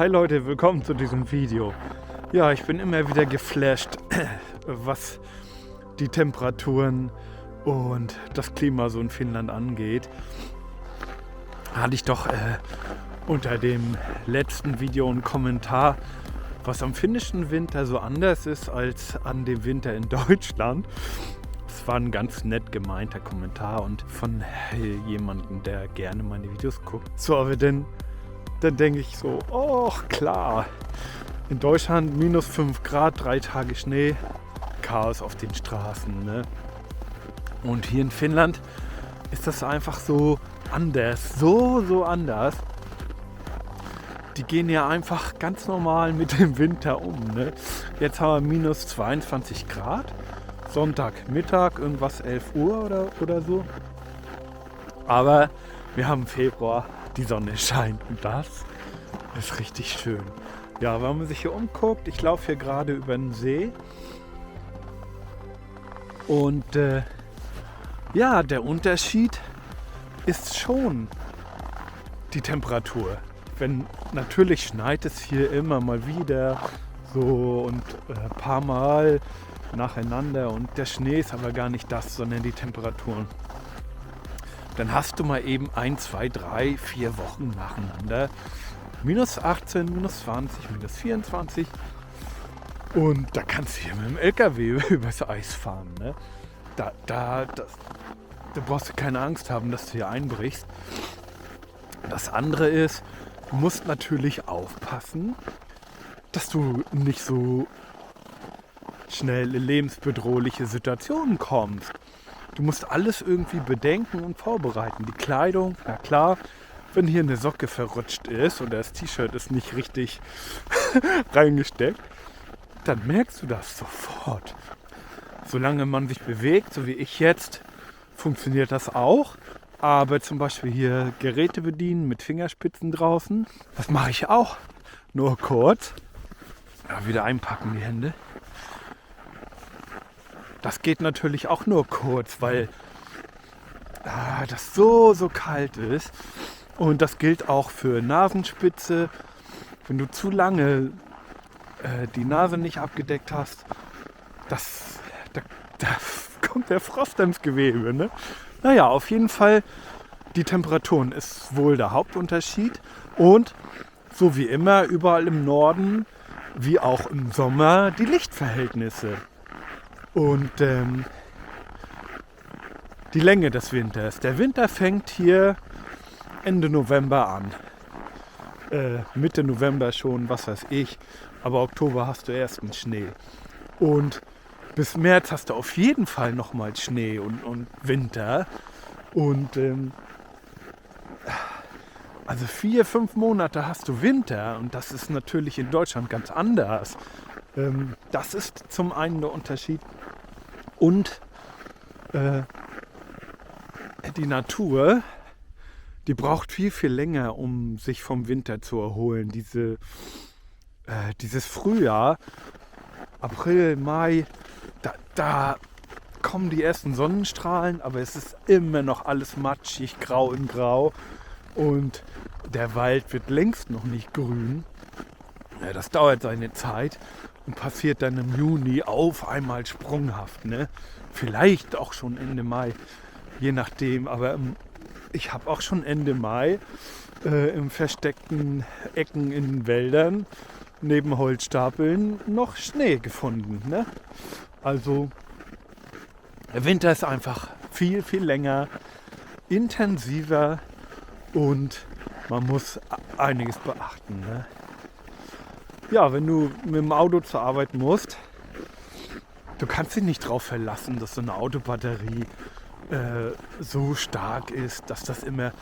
Hi Leute, willkommen zu diesem Video. Ja, ich bin immer wieder geflasht, was die Temperaturen und das Klima so in Finnland angeht. Hatte ich doch unter dem letzten Video einen Kommentar, was am finnischen Winter so anders ist als an dem Winter in Deutschland. Es war ein ganz nett gemeinter Kommentar und von jemandem, der gerne meine Videos guckt. So, aber dann denke ich so, oh klar, in Deutschland minus 5 Grad, 3 Tage Schnee, Chaos auf den Straßen. Ne? Und hier in Finnland ist das einfach so anders, so anders. Die gehen ja einfach ganz normal mit dem Winter um. Ne? Jetzt haben wir minus 22 Grad, Sonntagmittag, irgendwas 11 Uhr oder so. Aber wir haben Februar, die Sonne scheint und das ist richtig schön. Ja, wenn man sich hier umguckt, ich laufe hier gerade über den See und ja, der Unterschied ist schon die Temperatur. Wenn natürlich schneit es hier immer mal wieder so und ein paar Mal nacheinander und der Schnee ist aber gar nicht das, sondern die Temperaturen. Dann hast du mal eben 1, 2, 3, 4 Wochen nacheinander minus 18, minus 20, minus 24 und da kannst du hier mit dem LKW übers Eis fahren. Ne? Da brauchst du keine Angst haben, dass du hier einbrichst. Das andere ist, du musst natürlich aufpassen, dass du nicht so schnell in lebensbedrohliche Situationen kommst. Du musst alles irgendwie bedenken und vorbereiten. Die Kleidung, na klar, wenn hier eine Socke verrutscht ist oder das T-Shirt ist nicht richtig reingesteckt, dann merkst du das sofort. Solange man sich bewegt, so wie ich jetzt, funktioniert das auch. Aber zum Beispiel hier Geräte bedienen mit Fingerspitzen draußen, das mache ich auch. Nur kurz. Ja, wieder einpacken die Hände. Das geht natürlich auch nur kurz, weil das so kalt ist. Und das gilt auch für Nasenspitze. Wenn du zu lange die Nase nicht abgedeckt hast, da kommt der Frost ins Gewebe. Ne? Naja, auf jeden Fall, die Temperaturen ist wohl der Hauptunterschied. Und so wie immer, überall im Norden, wie auch im Sommer, die Lichtverhältnisse. Und die Länge des Winters. Der Winter fängt hier Ende November an. Mitte November schon, was weiß ich. Aber Oktober hast du erst einen Schnee. Und bis März hast du auf jeden Fall nochmal Schnee und Winter. Und also 4, 5 Monate hast du Winter. Und das ist natürlich in Deutschland ganz anders. Das ist zum einen der Unterschied. Und die Natur, die braucht viel, viel länger, um sich vom Winter zu erholen. Dieses Frühjahr, April, Mai, da kommen die ersten Sonnenstrahlen, aber es ist immer noch alles matschig, grau in grau. Und der Wald wird längst noch nicht grün. Ja, das dauert seine Zeit und passiert dann im Juni auf einmal sprunghaft. Ne? Vielleicht auch schon Ende Mai, je nachdem. Aber ich habe auch schon Ende Mai im versteckten Ecken in Wäldern neben Holzstapeln noch Schnee gefunden. Ne? Also der Winter ist einfach viel, viel länger, intensiver und man muss einiges beachten. Ne? Ja, wenn du mit dem Auto zur Arbeit musst, du kannst dich nicht darauf verlassen, dass so eine Autobatterie so stark ist, dass das immer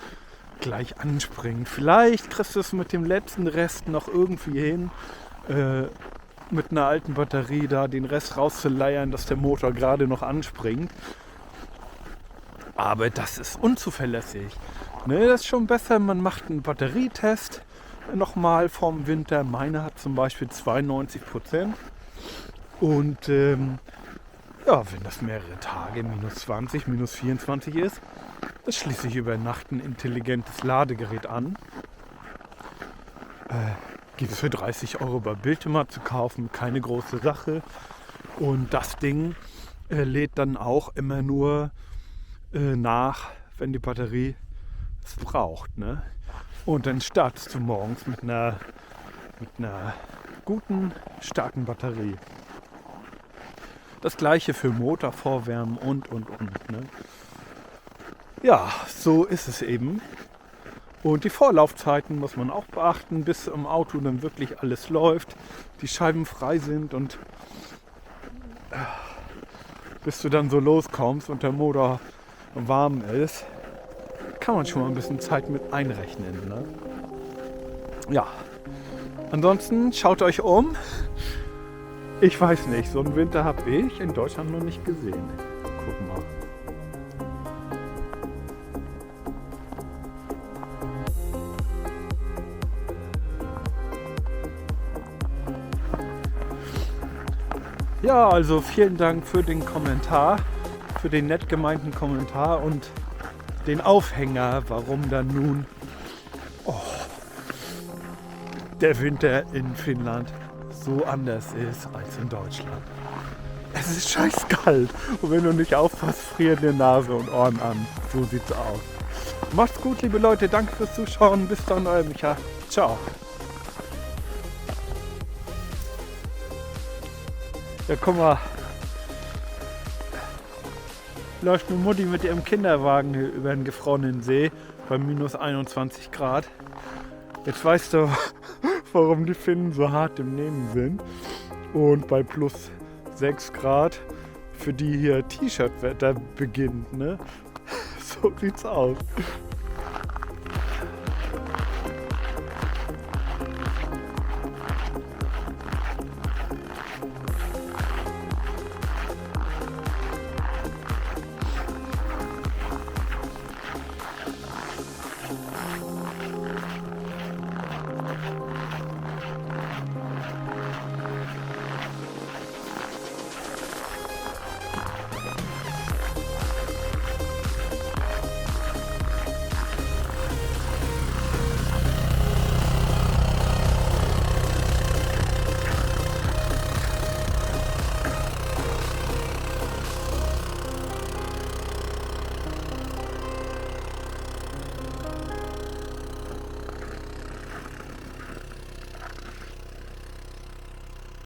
gleich anspringt. Vielleicht kriegst du es mit dem letzten Rest noch irgendwie hin, mit einer alten Batterie da den Rest rauszuleiern, dass der Motor gerade noch anspringt. Aber das ist unzuverlässig. Ne, das ist schon besser, man macht einen Batterietest nochmal vorm Winter. Meine hat zum Beispiel 92%. Und ja, wenn das mehrere Tage minus 20, minus 24 ist, dann schließe ich über Nacht ein intelligentes Ladegerät an. Gibt es für 30 Euro bei Bildemar zu kaufen, keine große Sache. Und das Ding lädt dann auch immer nur nach, wenn die Batterie es braucht. Ne? Und dann startest du morgens mit einer guten, starken Batterie. Das gleiche für Motor vorwärmen und. Ne? Ja, so ist es eben. Und die Vorlaufzeiten muss man auch beachten, bis im Auto dann wirklich alles läuft, die Scheiben frei sind und bis du dann so loskommst und der Motor warm ist, kann man schon mal ein bisschen Zeit mit einrechnen. Ne? Ja, ansonsten schaut euch um. Ich weiß nicht, so einen Winter habe ich in Deutschland noch nicht gesehen. Guck mal. Ja, also vielen Dank für den Kommentar, für den nett gemeinten Kommentar und den Aufhänger, warum dann nun der Winter in Finnland so anders ist als in Deutschland. Es ist scheißkalt und wenn du nicht aufpasst, frieren dir Nase und Ohren an. So sieht's aus. Macht's gut, liebe Leute, danke fürs Zuschauen. Bis dann, euer Micha. Ciao. Ja, guck mal. Läuft eine Mutti mit ihrem Kinderwagen hier über den gefrorenen See bei minus 21 Grad. Jetzt weißt du, warum die Finnen so hart im Nehmen sind. Und bei plus 6 Grad für die hier T-Shirt-Wetter beginnt. Ne? So sieht's aus.